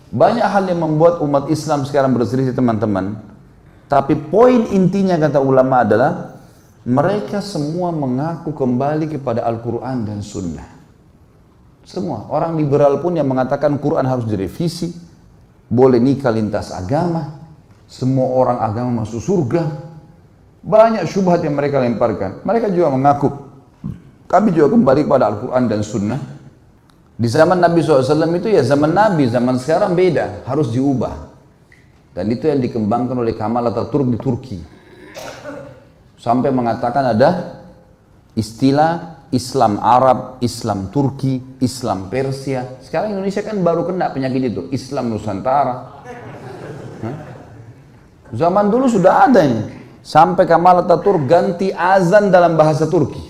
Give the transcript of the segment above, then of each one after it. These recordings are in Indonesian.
Banyak hal yang membuat umat Islam sekarang berselisih teman-teman. Tapi poin intinya kata ulama adalah mereka semua mengaku kembali kepada Al-Quran dan Sunnah. Semua. Orang liberal pun yang mengatakan Quran harus direvisi, boleh nikah lintas agama, semua orang agama masuk surga. Banyak syubhat yang mereka lemparkan. Mereka juga mengaku, kami juga kembali kepada Al-Quran dan Sunnah. Di zaman Nabi SAW itu ya zaman Nabi, zaman sekarang beda, harus diubah. Dan itu yang dikembangkan oleh Kemal Atatürk di Turki. Sampai mengatakan ada istilah Islam Arab, Islam Turki, Islam Persia. Sekarang Indonesia kan baru kena penyakit itu, Islam Nusantara. Zaman dulu sudah ada ini. Sampai Kemal Atatürk ganti azan dalam bahasa Turki.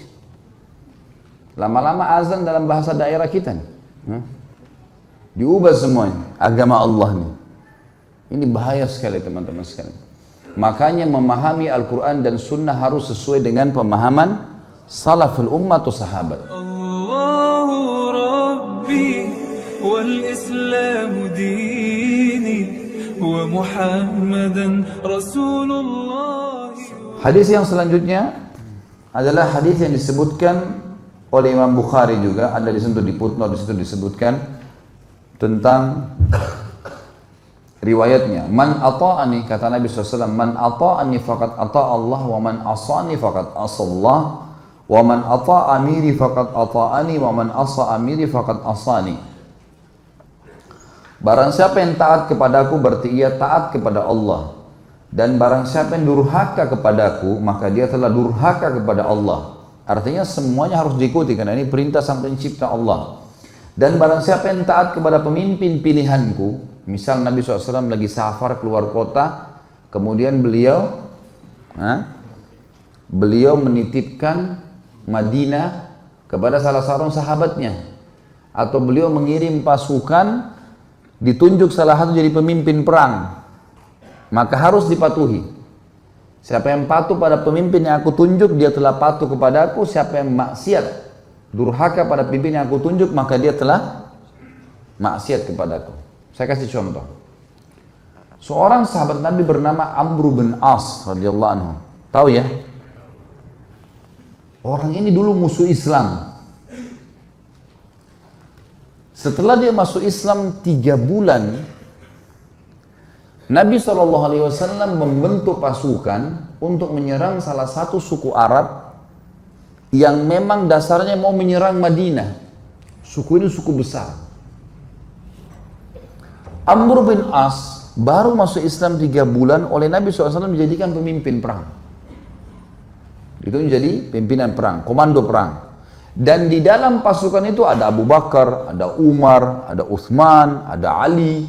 Lama-lama azan dalam bahasa daerah kita nih. Diubah semuanya agama Allah nih. Ini bahaya sekali teman-teman sekalian. Makanya memahami Al-Quran dan Sunnah harus sesuai dengan pemahaman salaful ummah atau sahabat. Allahu Rabbi wal Islam dini wa Muhammadan Rasulullah. Hadis yang selanjutnya adalah hadis yang disebutkan oleh Imam Bukhari juga, ada di situ di footnote, di situ disebutkan tentang riwayatnya. Man ata'ani, kata Nabi SAW, man ata'ani faqad ata'a Allah, wa man asani faqad asallah, wa man ata'a amiri faqad ata'ani, wa man asa amiri faqad asani. Barang siapa yang taat kepadaku berarti ia taat kepada Allah, dan barang siapa yang durhaka kepadaku maka dia telah durhaka kepada Allah. Artinya semuanya harus diikuti karena ini perintah sang pencipta Allah. Dan barang siapa yang taat kepada pemimpin pilihanku, misal Nabi SAW lagi safar keluar kota, kemudian beliau menitipkan Madinah kepada salah seorang sahabatnya, atau beliau mengirim pasukan, ditunjuk salah satu jadi pemimpin perang, maka harus dipatuhi. Siapa yang patuh pada pemimpin yang aku tunjuk, dia telah patuh kepada aku. Siapa yang maksiat, durhaka pada pemimpin yang aku tunjuk, maka dia telah maksiat kepada aku. Saya kasih contoh. Seorang sahabat Nabi bernama Amr bin As radhiyallahu anhu. Tahu ya? Orang ini dulu musuh Islam. Setelah dia masuk Islam 3 bulan, Nabi SAW membentuk pasukan untuk menyerang salah satu suku Arab yang memang dasarnya mau menyerang Madinah. Suku ini suku besar. Amr bin As baru masuk Islam 3 bulan, oleh Nabi SAW dijadikan pemimpin perang. Itu menjadi pimpinan perang, komando perang. Dan di dalam pasukan itu ada Abu Bakar, ada Umar, ada Uthman, ada Ali,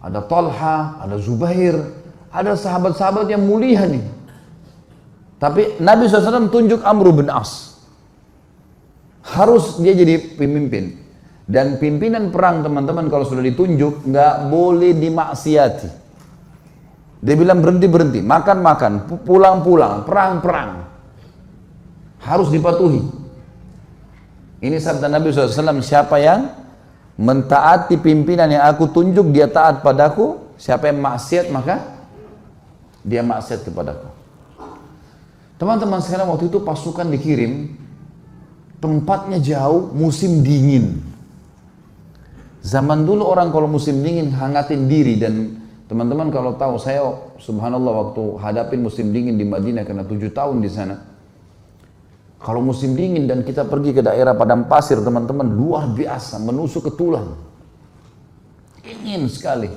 ada Talha, ada Zubair, ada sahabat-sahabat yang mulia nih. Tapi Nabi SAW tunjuk Amr bin As. Harus dia jadi pemimpin. Dan pimpinan perang teman-teman kalau sudah ditunjuk, nggak boleh dimaksiati. Dia bilang berhenti-berhenti, makan-makan, pulang-pulang, perang-perang. Harus dipatuhi. Ini sabda Nabi SAW, siapa yang mentaati pimpinan yang aku tunjuk, dia taat padaku. Siapa yang maksiat, maka dia maksiat kepadaku. Teman-teman sekarang, waktu itu pasukan dikirim, tempatnya jauh, musim dingin. Zaman dulu orang kalau musim dingin hangatin diri. Dan teman-teman kalau tahu, saya subhanallah waktu hadapin musim dingin di Madinah karena 7 tahun di sana. Kalau musim dingin dan kita pergi ke daerah padang pasir, teman-teman, luar biasa, menusuk ke tulang. Dingin sekali.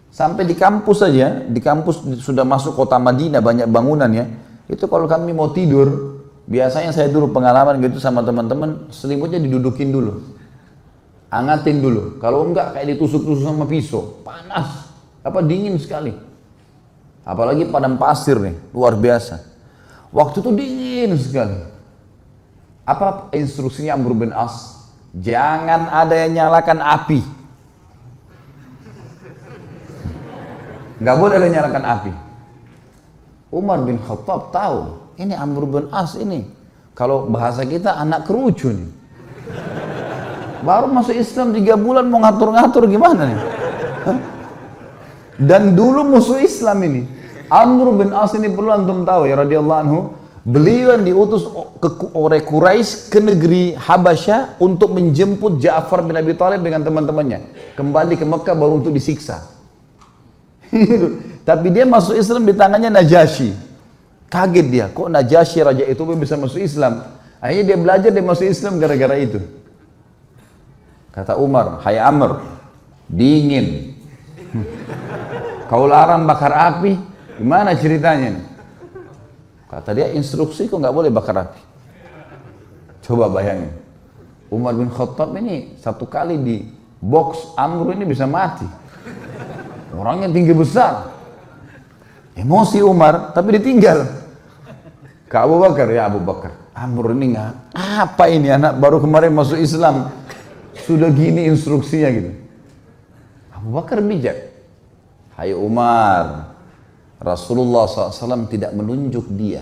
Sampai di kampus saja, di kampus sudah masuk kota Madinah, banyak bangunan ya. Itu kalau kami mau tidur, biasanya saya dulu pengalaman gitu sama teman-teman, selimutnya didudukin dulu. Angatin dulu. Kalau enggak kayak ditusuk-tusuk sama pisau. Panas. Dingin sekali. Apalagi padang pasir nih, luar biasa. Waktu itu dingin sekali. Apa instruksinya Amr bin As? Jangan ada yang nyalakan api. Nggak boleh ada yang nyalakan api. Umar bin Khattab tahu, ini Amr bin As ini, kalau bahasa kita anak kerucu nih. Baru masuk Islam 3 bulan mau ngatur-ngatur gimana nih? Dan dulu musuh Islam ini. Amr bin As ini perlu antum tahu ya radhiyallahu anhu. Beliau yang diutus oleh Quraisy ke negeri Habasyah untuk menjemput Ja'far bin Abi Thalib dengan teman-temannya. Kembali ke Mekah baru untuk disiksa. Tapi dia masuk Islam di tangannya Najasyi. Kaget dia, kok Najasyi raja itu bisa masuk Islam? Akhirnya dia belajar, dia masuk Islam gara-gara itu. Kata Umar, hai Amr, dingin. Kau larang bakar api, gimana ceritanya nih? Kata dia, instruksi kok nggak boleh bakar api. Coba bayangin, Umar bin Khattab ini satu kali di box Amr ini bisa mati. Orangnya tinggi besar. Emosi Umar, tapi ditinggal. Ke Abu Bakar, ya Abu Bakar, Amr ini nggak, apa ini anak baru kemarin masuk Islam, sudah gini instruksinya gitu. Abu Bakar bijak. Hai Umar, Rasulullah SAW tidak menunjuk dia,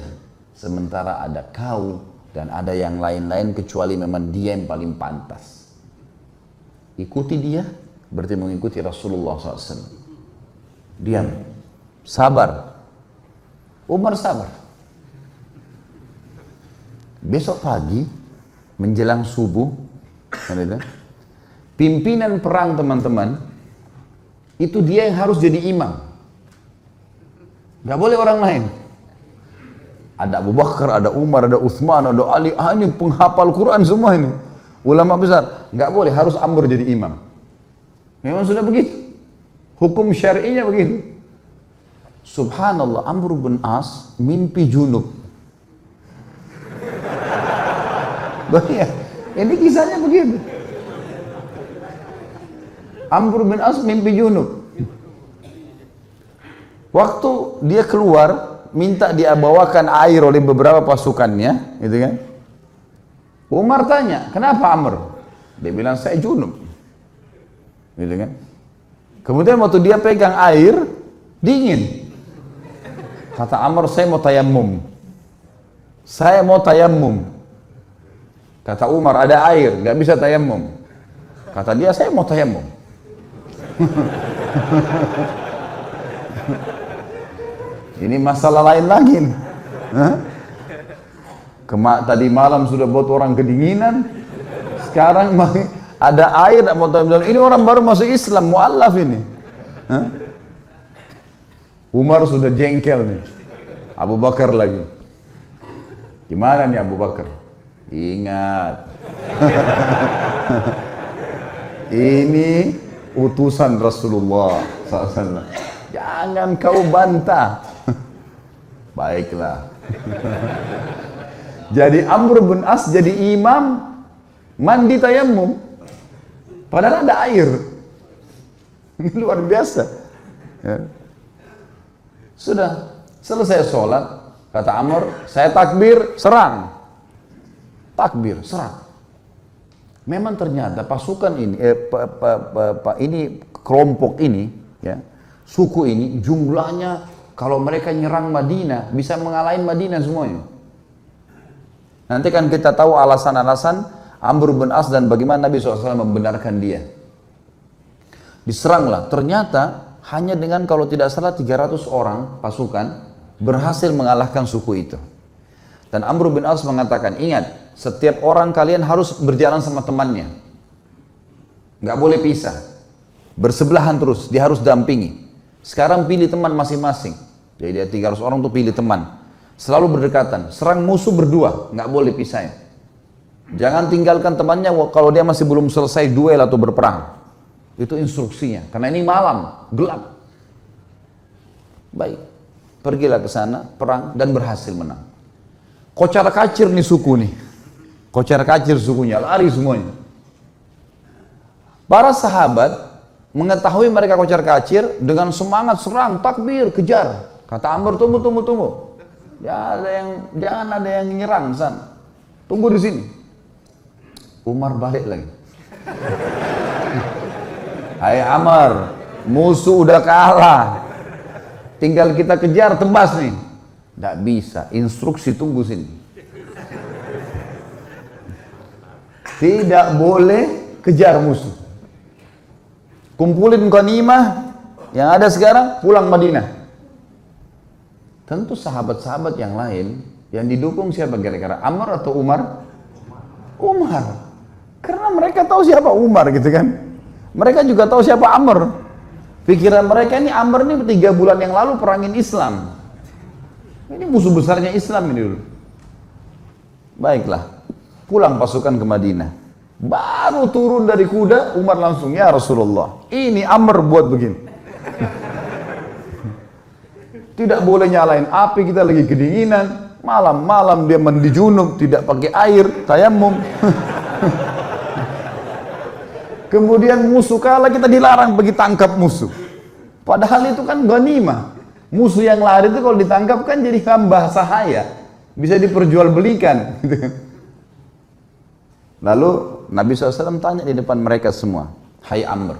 sementara ada kau dan ada yang lain-lain kecuali memang dia yang paling pantas. Ikuti dia, berarti mengikuti Rasulullah SAW. Diam, sabar. Umar sabar. Besok pagi menjelang subuh, pimpinan perang teman-teman, itu dia yang harus jadi imam. Gak boleh orang lain. Ada Abu Bakar, ada Umar, ada Utsman, ada Ali, ini penghafal Quran semua ini. Ulama besar, gak boleh, harus Amr jadi imam. Memang sudah begitu. Hukum syar'inya begitu. Subhanallah, Amr bin As mimpi junub. Bahaya. Ini kisahnya begitu. Amr bin As mimpi junub. Waktu dia keluar, minta dia bawakan air oleh beberapa pasukannya, gitu kan? Umar tanya, kenapa Amr? Dia bilang, saya junub. Gitu kan? Kemudian waktu dia pegang air, dingin. Kata Amr, saya mau tayammum. Saya mau tayammum. Kata Umar, ada air, nggak bisa tayammum. Kata dia, saya mau tayammum. Ini masalah lain lagi. Tadi malam sudah buat orang kedinginan, sekarang ada air, mau tayammum. Ini orang baru masuk Islam, mu'allaf ini. Umar sudah jengkel nih. Abu Bakar lagi. Gimana nih Abu Bakar? Ingat. Ini utusan Rasulullah SAW. Jangan kau bantah. Baiklah. Jadi Amr bin As jadi imam, mandi tayammum. Padahal ada air. Ini luar biasa. Ya. Sudah selesai sholat, kata Amr, saya takbir, serang. Takbir, serang. Memang ternyata pasukan ini, kelompok ini, ya, suku ini jumlahnya kalau mereka nyerang Madinah bisa mengalahin Madinah semuanya. Nanti kan kita tahu alasan-alasan Amr bin As dan bagaimana Nabi SAW membenarkan dia. Diseranglah, ternyata hanya dengan kalau tidak salah 300 orang pasukan berhasil mengalahkan suku itu. Dan Amr bin As mengatakan, ingat, setiap orang kalian harus berjalan sama temannya. Nggak boleh pisah. Bersebelahan terus, dia harus dampingi. Sekarang pilih teman masing-masing. Jadi dia 300 orang tuh pilih teman. Selalu berdekatan, serang musuh berdua, nggak boleh pisah. Jangan tinggalkan temannya kalau dia masih belum selesai duel atau berperang. Itu instruksinya, karena ini malam, gelap. Baik, pergilah ke sana, perang, dan berhasil menang. Kocar kacir nih suku nih. Kocar kacir sukunya, lari semuanya. Para sahabat mengetahui mereka kocar kacir, dengan semangat serang, takbir, kejar. Kata Amr, tunggu. Jangan ada yang nyerang sana. Tunggu di sini. Umar balik lagi. Hai Amr, musuh udah kalah. Tinggal kita kejar, tebas nih. Tidak bisa, instruksi tunggu sini. Tidak boleh kejar musuh. kumpulin ghanimah yang ada sekarang, pulang Madinah. Tentu sahabat-sahabat yang lain yang didukung siapa kira-kira? Amr atau Umar? Umar. Karena mereka tahu siapa Umar gitu kan. Mereka juga tahu siapa Amr. Pikiran mereka ini Amr ini 3 bulan yang lalu perangin Islam. Ini musuh besarnya Islam ini dulu. Baiklah, pulang pasukan ke Madinah. Baru turun dari kuda, Umar langsung, ya Rasulullah, ini Amr buat begini. Tidak boleh nyalain api, kita lagi kedinginan. Malam-malam dia mandi junub, tidak pakai air, tayamum. Kemudian musuh kalah, kita dilarang pergi tangkap musuh. Padahal itu kan ghanimah. Musuh yang lari itu kalau ditangkap kan jadi hamba sahaya, bisa diperjualbelikan. Lalu Nabi SAW tanya di depan mereka semua, hai Amr,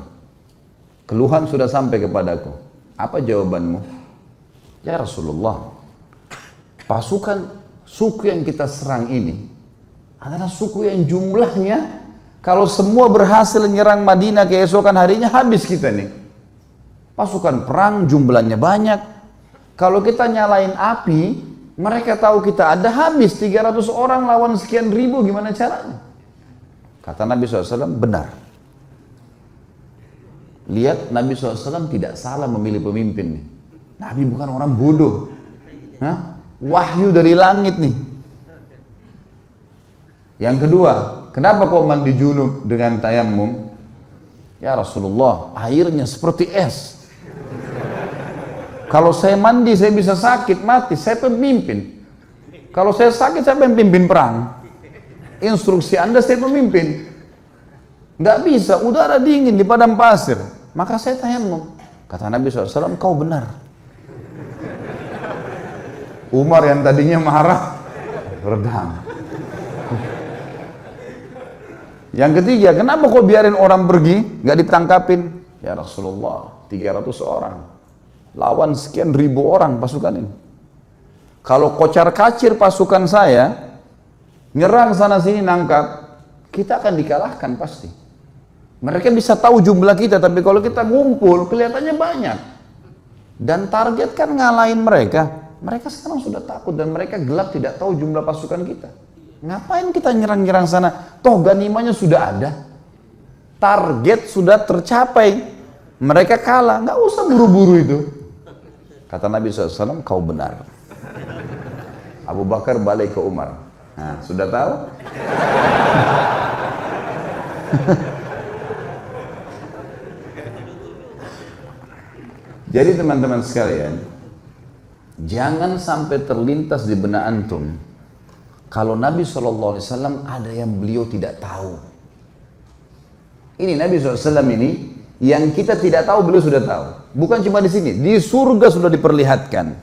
keluhan sudah sampai kepadaku, apa jawabanmu? Ya Rasulullah, pasukan suku yang kita serang ini adalah suku yang jumlahnya kalau semua berhasil menyerang Madinah keesokan harinya habis kita nih. Pasukan perang jumlahnya banyak. Kalau kita nyalain api, mereka tahu kita ada habis 300 orang lawan sekian ribu, gimana caranya? Kata Nabi SAW, benar. Lihat Nabi SAW tidak salah memilih pemimpin nih. Nabi bukan orang bodoh. Hah? Wahyu dari langit nih. Yang kedua, kenapa kau mandi junub dengan tayamum? Ya Rasulullah, airnya seperti es. Kalau saya mandi saya bisa sakit, mati, saya pemimpin. Kalau saya sakit, saya pemimpin perang. Instruksi Anda saya pemimpin. Nggak bisa, udara dingin di padang pasir. Maka saya tayamum. Kata Nabi SAW, kau benar. Umar yang tadinya marah, redam. Yang ketiga, kenapa kau biarin orang pergi, nggak ditangkapin? Ya Rasulullah, 300 orang. Lawan sekian ribu orang pasukan ini. Kalau kocar kacir pasukan saya, nyerang sana sini nangkap, kita akan dikalahkan pasti. Mereka bisa tahu jumlah kita, tapi kalau kita ngumpul kelihatannya banyak. Dan target kan ngalahin mereka. Mereka sekarang sudah takut dan mereka gelap tidak tahu jumlah pasukan kita. Ngapain kita nyerang-nyerang sana? Toh ganimanya sudah ada. Target sudah tercapai. Mereka kalah, nggak usah buru-buru itu. Kata Nabi SAW, kau benar. Abu Bakar balik ke Umar. Nah, sudah tahu? Jadi teman-teman sekalian, jangan sampai terlintas di benak antum kalau Nabi SAW ada yang beliau tidak tahu. Ini Nabi SAW ini yang kita tidak tahu beliau sudah tahu. Bukan cuma di sini, di surga sudah diperlihatkan.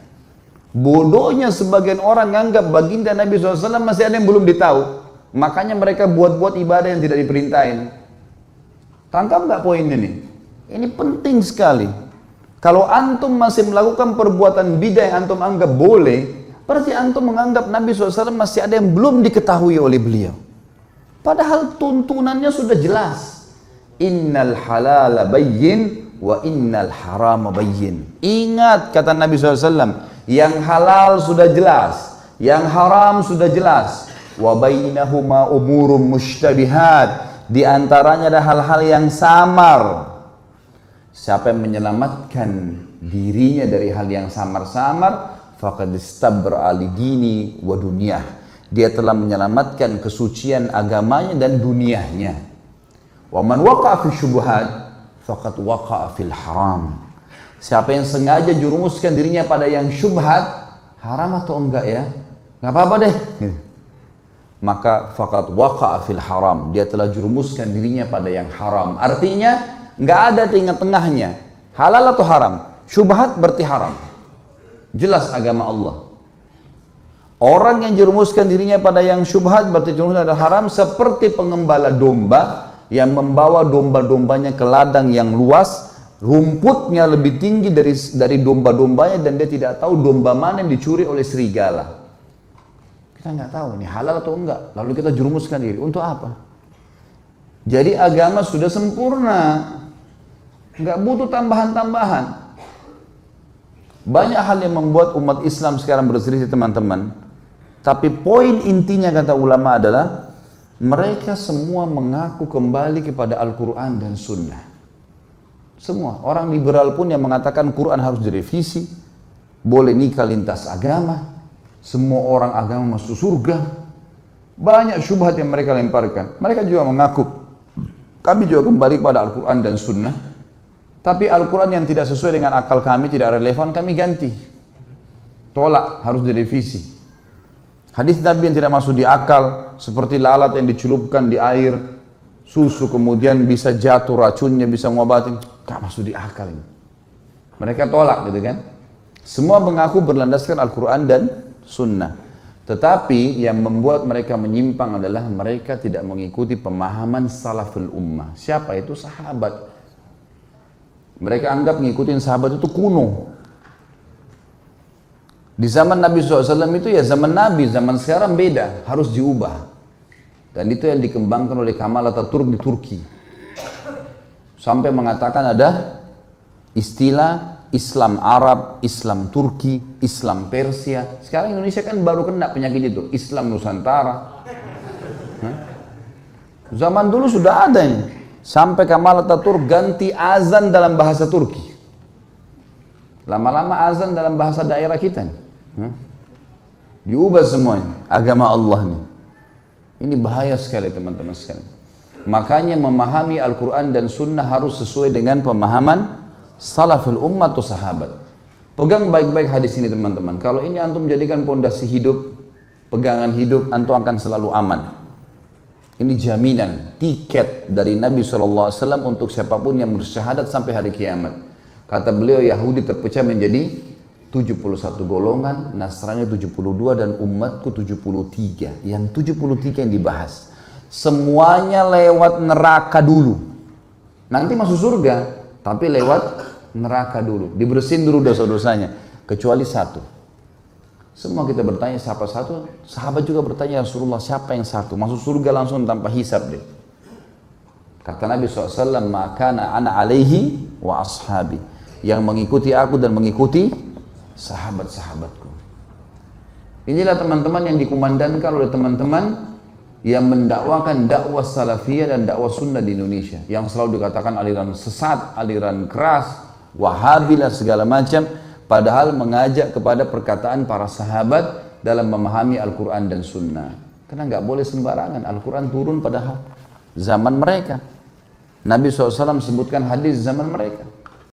Bodohnya sebagian orang nganggap baginda Nabi SAW masih ada yang belum ditahu. Makanya mereka buat-buat ibadah yang tidak diperintahin. Tangkap nggak poinnya nih? Ini penting sekali. Kalau antum masih melakukan perbuatan bidah yang antum anggap boleh, berarti antum menganggap Nabi SAW masih ada yang belum diketahui oleh beliau. Padahal tuntunannya sudah jelas. Innal halala bayyin wa innal harama bayyin. Ingat kata Nabi SAW, yang halal sudah jelas, yang haram sudah jelas. Wa bainahuma umurum mushtabihat. Di antaranya ada hal-hal yang samar. Siapa yang menyelamatkan dirinya dari hal yang samar-samar, faqad istabra li dini wa dunyah. Dia telah menyelamatkan kesucian agamanya dan dunianya. Wa man waqa'a fi syubhat faqad waqa'a fil haram. Siapa yang sengaja jurumuskan dirinya pada yang syubhat, haram atau enggak ya? Enggak apa-apa deh. Maka faqad waqa'a fil haram. Dia telah jurumuskan dirinya pada yang haram. Artinya nggak ada tengah-tengahnya, halal atau haram. Syubhat berarti haram, jelas agama Allah. Orang yang jerumuskan dirinya pada yang syubhat berarti jerumuskan adalah haram, seperti pengembala domba yang membawa domba-dombanya ke ladang yang luas, rumputnya lebih tinggi dari domba-dombanya, dan dia tidak tahu domba mana yang dicuri oleh serigala. Kita nggak tahu ini halal atau enggak, lalu kita jerumuskan diri untuk apa? Jadi agama sudah sempurna. Nggak butuh tambahan-tambahan. Banyak hal yang membuat umat Islam sekarang berselisih teman-teman. Tapi poin intinya kata ulama adalah mereka semua mengaku kembali kepada Al-Quran dan Sunnah. Semua. Orang liberal pun yang mengatakan Quran harus direvisi, boleh nikah lintas agama, semua orang agama masuk surga. Banyak syubhat yang mereka lemparkan. Mereka juga mengaku, kami juga kembali kepada Al-Quran dan Sunnah. Tapi Al-Quran yang tidak sesuai dengan akal kami, tidak relevan, kami ganti. Tolak, harus direvisi. Hadis Nabi yang tidak masuk di akal, seperti lalat yang dicelupkan di air, susu kemudian bisa jatuh racunnya, bisa ngobatin. Gak masuk di akal ini. Mereka tolak gitu kan. Semua mengaku berlandaskan Al-Quran dan Sunnah. Tetapi yang membuat mereka menyimpang adalah mereka tidak mengikuti pemahaman salaful ummah. Siapa itu? Sahabat. Mereka anggap ngikutin sahabat itu kuno. Di zaman Nabi SAW itu ya zaman Nabi, zaman sekarang beda, harus diubah. Dan itu yang dikembangkan oleh Kemal Atatürk di Turki. Sampai mengatakan ada istilah Islam Arab, Islam Turki, Islam Persia. Sekarang Indonesia kan baru kena penyakit itu, Islam Nusantara. Zaman dulu sudah ada ini. Sampai Kemal Atatürk ganti azan dalam bahasa Turki. Lama-lama azan dalam bahasa daerah kita nih. Diubah semuanya agama Allah nih. Ini bahaya sekali teman-teman sekalian. Makanya memahami Al-Quran dan Sunnah harus sesuai dengan pemahaman salaful ummah atau sahabat. Pegang baik-baik hadis ini teman-teman. Kalau ini antum jadikan pondasi hidup, pegangan hidup, antum akan selalu aman. Ini jaminan, tiket dari Nabi SAW untuk siapapun yang bersyahadat sampai hari kiamat. Kata beliau, Yahudi terpecah menjadi 71 golongan, Nasrani 72 dan umatku 73. Yang 73 yang dibahas. Semuanya lewat neraka dulu. Nanti masuk surga, tapi lewat neraka dulu. Dibersihin dulu dosa-dosanya. Kecuali satu. Semua kita bertanya siapa satu, sahabat juga bertanya Rasulullah siapa yang satu, masuk surga langsung tanpa hisab deh. Kata Nabi SAW, makana ana alaihi wa ashabi, yang mengikuti aku dan mengikuti sahabat-sahabatku. Inilah teman-teman yang dikumandangkan oleh teman-teman yang mendakwakan dakwah salafiyah dan dakwah sunnah di Indonesia, yang selalu dikatakan aliran sesat, aliran keras, wahabilah segala macam. Padahal mengajak kepada perkataan para sahabat dalam memahami Al-Quran dan Sunnah. Karena nggak boleh sembarangan. Al-Quran turun pada zaman mereka. Nabi SAW sebutkan hadis zaman mereka.